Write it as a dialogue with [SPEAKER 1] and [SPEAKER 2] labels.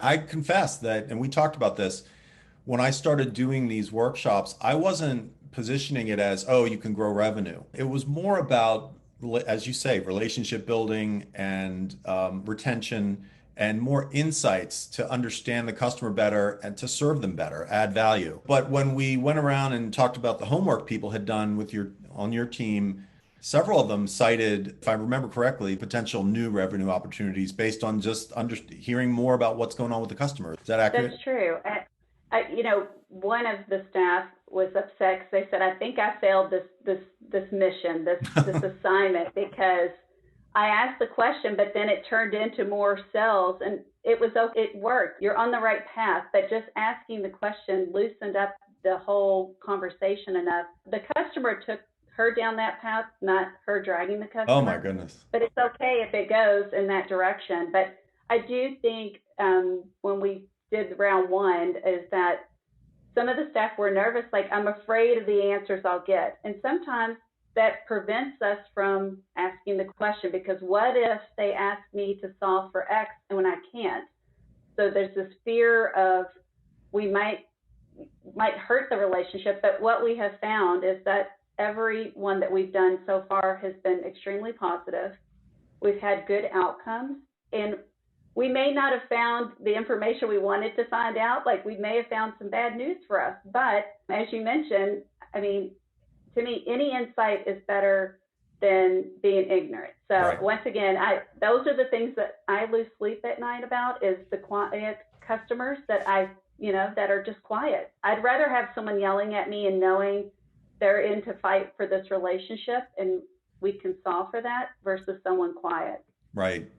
[SPEAKER 1] I confess that, and we talked about this, when I started doing these workshops, I wasn't positioning it as, oh, you can grow revenue. It was more about, as you say, relationship building and retention and more insights to understand the customer better and to serve them better, add value. But when we went around and talked about the homework people had done with your on your team, several of them cited, if I remember correctly, potential new revenue opportunities based on just hearing more about what's going on with the customer. Is that
[SPEAKER 2] That's
[SPEAKER 1] accurate?
[SPEAKER 2] true. One of the staff was upset because they said, "I think I failed this mission, this assignment because I asked the question, but then it turned into more sales, and it worked. You're on the right path, but just asking the question loosened up the whole conversation enough. The customer took her down that path, not her dragging the
[SPEAKER 1] Oh my
[SPEAKER 2] customer,
[SPEAKER 1] goodness.
[SPEAKER 2] but it's okay if it goes in that direction. But I do think when we did round one is that some of the staff were nervous, like, I'm afraid of the answers I'll get. And sometimes that prevents us from asking the question because what if they ask me to solve for X and when I can't? So there's this fear of we might hurt the relationship. But what we have found is that everyone that we've done so far has been extremely positive. We've had good outcomes, and we may not have found the information we wanted to find out. Like, we may have found some bad news for us. But as you mentioned, I mean, to me, any insight is better than being ignorant. So
[SPEAKER 1] Right.
[SPEAKER 2] once again, those are the things that I lose sleep at night about is the quiet customers that are just quiet. I'd rather have someone yelling at me and knowing they're in to fight for this relationship and we can solve for that versus someone quiet.
[SPEAKER 1] Right.